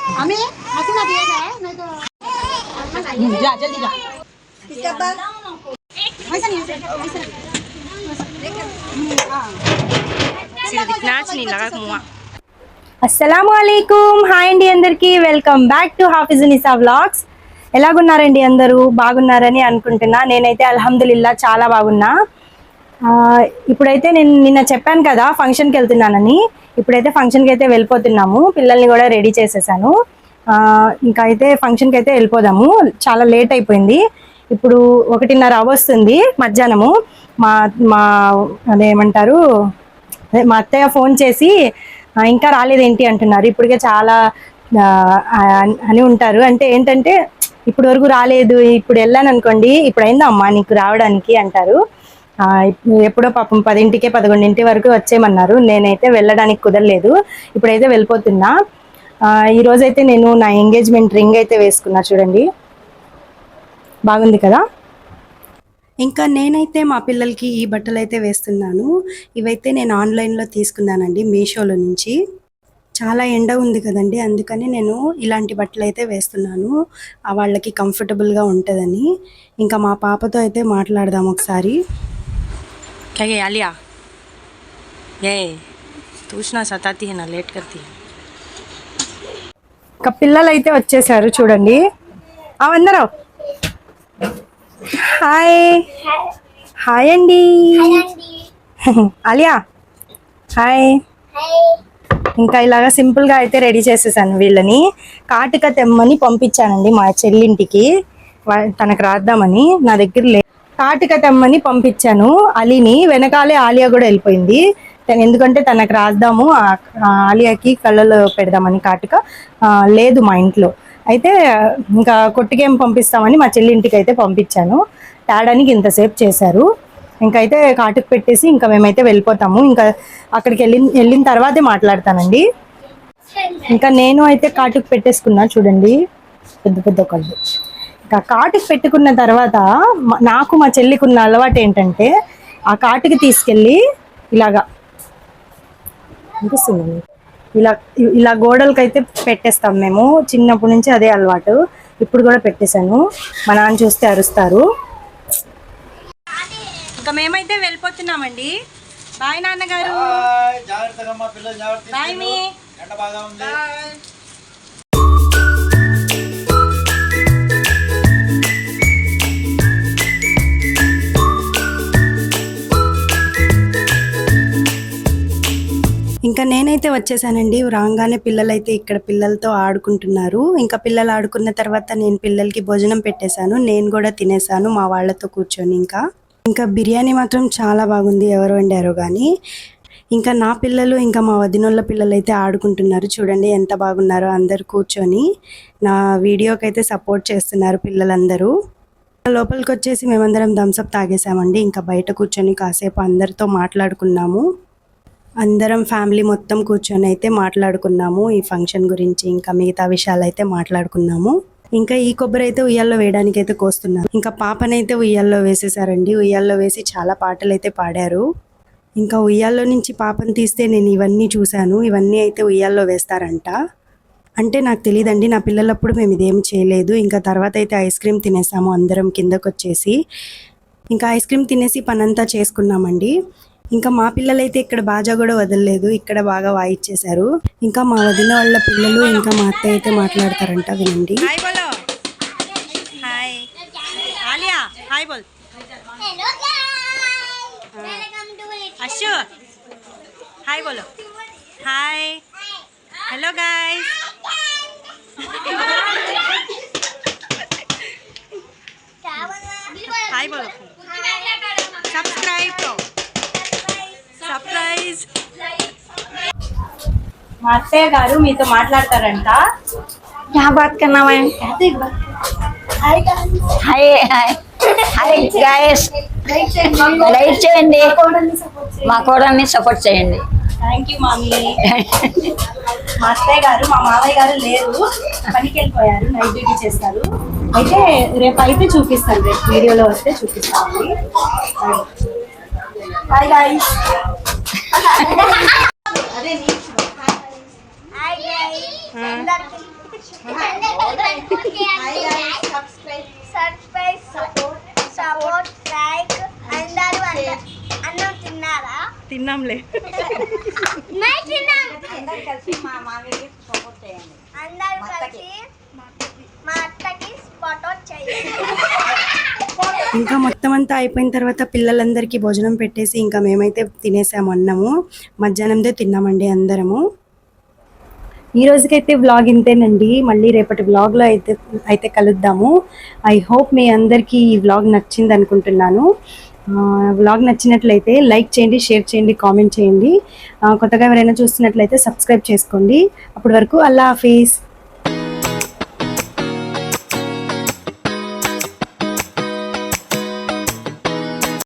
हमें हंसी ना दिया जाए नहीं तो जा जल्दी जा इसके बाद ऐसा नहीं ऐसा sila diknas ni lagak mua. అస్సలాముఅలైకుం. హాయ్ అండి అందరికీ. Welcome back to Hafizunnisa vlogs. ఎలాగున్నారండి అందరూ? బాగున్నారని అనుకుంటున్నా. నేనైతే అల్హమ్దులిల్లా చాలా బాగున్నా. ఇప్పుడైతే నేను నిన్న చెప్పాను కదా ఫంక్షన్కి వెళ్తున్నానని. ఇప్పుడైతే ఫంక్షన్కి అయితే వెళ్ళిపోతున్నాము. పిల్లల్ని కూడా రెడీ చేసేసాను. ఇంకా అయితే ఫంక్షన్కి అయితే వెళ్ళిపోదాము. చాలా లేట్ అయిపోయింది. ఇప్పుడు 1:30 వస్తుంది మధ్యాహ్నము. మా మా అదేమంటారు మా అత్తయ్య ఫోన్ చేసి ఇంకా రాలేదేంటి అంటున్నారు. ఇప్పటికే చాలా అని ఉంటారు. అంటే ఏంటంటే ఇప్పుడు వరకు రాలేదు, ఇప్పుడు వెళ్ళాను అనుకోండి, ఇప్పుడు అయిందా అమ్మా నీకు రావడానికి అంటారు. ఎప్పుడో పాపం 10ంటికే 11ంటి వరకు వచ్చేయమన్నారు. నేనైతే వెళ్ళడానికి కుదరలేదు. ఇప్పుడైతే వెళ్ళిపోతున్నా. ఈరోజైతే నేను నా ఎంగేజ్మెంట్ రింగ్ అయితే వేసుకున్నా. చూడండి బాగుంది కదా. ఇంకా నేనైతే మా పిల్లలకి ఈ బట్టలు అయితే వేస్తున్నాను. ఇవైతే నేను ఆన్లైన్లో తీసుకున్నానండి, మీషోలో నుంచి. చాలా ఎండ ఉంది కదండి, అందుకని నేను ఇలాంటి బట్టలు అయితే వేస్తున్నాను. వాళ్ళకి కంఫర్టబుల్గా ఉంటుందని. ఇంకా మా పాపతో అయితే మాట్లాడదాం ఒకసారి. क्या आलिया ये तूना सताती है ना लेट करती है. ఇంకా పిల్లలు అయితే వచ్చేసారు చూడండి. అందరూ హాయ్ హాయ్ అండి. ఆలియా హాయ్. ఇంకా ఇలాగా సింపుల్గా అయితే రెడీ చేసేసాను వీళ్ళని. కాటుక తెమ్మని పంపించానండి మా చెల్లింటికి, తనకు రాద్దామని. నా దగ్గర కాటుక తెమ్మని పంపించాను అలీని. వెనకాలే ఆలియా కూడా వెళ్ళిపోయింది. ఎందుకంటే తనకు రాద్దాము, ఆలియాకి కళ్ళలో పెడదామని కాటుక లేదు మా ఇంట్లో. అయితే ఇంకా కొట్టుకేం పంపిస్తామని మా చెల్లింటికి అయితే పంపించాను. తేడానికి ఇంతసేపు చేశారు. ఇంకైతే కాటుకు పెట్టేసి ఇంకా మేమైతే వెళ్ళిపోతాము. ఇంకా అక్కడికి వెళ్ళిన తర్వాతే మాట్లాడతానండి. ఇంకా నేను అయితే కాటుకు పెట్టేసుకున్నా చూడండి, పెద్ద పెద్ద కళ్ళు. ఇంకా కాటుకు పెట్టుకున్న తర్వాత నాకు మా చెల్లికి ఉన్న అలవాటు ఏంటంటే ఆ కాటుకి తీసుకెళ్ళి ఇలాగా అనిపిస్తుంది, ఇలా ఇలా గోడలకైతే పెట్టేస్తాం మేము. చిన్నప్పటి నుంచి అదే అలవాటు. ఇప్పుడు కూడా పెట్టేశాను. మా నాన్న చూస్తే అరుస్తారు. ఇంకా మేమైతే వెళ్ళిపోతున్నామండి. బాయ్ నాన్నగారు. బాయ్ మీ. ఇంకా నేనైతే వచ్చేసానండి. రాగానే పిల్లలైతే ఇక్కడ పిల్లలతో ఆడుకుంటున్నారు. ఇంకా పిల్లలు ఆడుకున్న తర్వాత నేను పిల్లలకి భోజనం పెట్టేశాను. నేను కూడా తినేసాను మా వాళ్ళతో కూర్చొని. ఇంకా బిర్యానీ మాత్రం చాలా బాగుంది, ఎవరు వండారో కానీ. ఇంకా నా పిల్లలు ఇంకా మా వదినోళ్ళ పిల్లలు అయితే ఆడుకుంటున్నారు. చూడండి ఎంత బాగున్నారో అందరు కూర్చొని. నా వీడియోకి అయితే సపోర్ట్ చేస్తున్నారు పిల్లలందరూ. లోపలికి వచ్చేసి మేమందరం థమ్స్అప్ తాగేసామండి. ఇంకా బయట కూర్చొని కాసేపు అందరితో మాట్లాడుకున్నాము. అందరం ఫ్యామిలీ మొత్తం కూర్చొని అయితే మాట్లాడుకున్నాము ఈ ఫంక్షన్ గురించి. ఇంకా మిగతా విషయాలు అయితే మాట్లాడుకున్నాము. ఇంకా ఈ కొబ్బరి అయితే ఉయ్యాల్లో వేయడానికి అయితే కోస్తున్నారు. ఇంకా పాపనైతే ఉయ్యాల్లో వేసేసారండి. ఉయ్యాల్లో వేసి చాలా పాటలు అయితే పాడారు. ఇంకా ఉయ్యాల్లో నుంచి పాపను తీస్తే నేను ఇవన్నీ చూశాను. ఇవన్నీ అయితే ఉయ్యాల్లో వేస్తారంట. అంటే నాకు తెలియదండి, నా పిల్లలప్పుడు మేము ఇదేమి చేయలేదు. ఇంకా తర్వాత అయితే ఐస్ క్రీమ్ తినేసాము అందరం కిందకు వచ్చేసి. ఇంకా ఐస్ క్రీమ్ తినేసి పనంతా చేసుకున్నామండి. ఇంకా మా పిల్లలైతే ఇక్కడ బాజా కూడా వదలలేదు, ఇక్కడ బాగా వాయిచ్చేశారు. ఇంకా మా వదిన వాళ్ళ పిల్లలు ఇంకా మా అత్తయ్య అయితే మాట్లాడతారంట, వినండి. హాయ్ బోలో. హాయ్ ఆలియా. హాయ్ బోల్. Hello guys, welcome to Ashu hi బోలో. Hi hello guys. హాయ్ బోలో. సబ్స్క్రైబ్ కरो. సర్ప్రైజ్. మా అత్తయ్య గారు మీతో మాట్లాడతారంట. क्या बात करना है? हाय हाय हाय गाइस, లైక్ చేయండి, మా కోడల్ని సపోర్ట్ చేయండి. థ్యాంక్ యూ మామీ. మా అత్తయ్య గారు మా మామయ్య గారు లేరు, పనికి వెళ్ళిపోయారు, నైట్ డ్యూటీ చేస్తారు. అయితే రేపు అయితే చూపిస్తాను, రేపు వీడియోలో వస్తే చూపిస్తాను. Hi guys. సపోర్ట్ లైక్ అందరూ అన్నం తిన్నారా? తిన్నాంలే. అందరూ కలిసి మా అత్తకి సపోర్ట్ చేయండి. ఇంకా మొత్తం అంతా అయిపోయిన తర్వాత పిల్లలందరికీ భోజనం పెట్టేసి ఇంకా మేమైతే తినేసాము అన్నము. మధ్యాహ్నందే తిన్నామండి అందరము. ఈ రోజుకైతే వ్లాగ్ ఇంతేనండి. మళ్ళీ రేపటి వ్లాగ్లో అయితే కలుద్దాము. ఐ హోప్ మీ అందరికీ ఈ వ్లాగ్ నచ్చింది అనుకుంటున్నాను. వ్లాగ్ నచ్చినట్లయితే లైక్ చేయండి, షేర్ చేయండి, కామెంట్ చేయండి. కొత్తగా ఎవరైనా చూస్తున్నట్లయితే సబ్స్క్రైబ్ చేసుకోండి. అప్పటి వరకు అల్లా హాఫీజ్.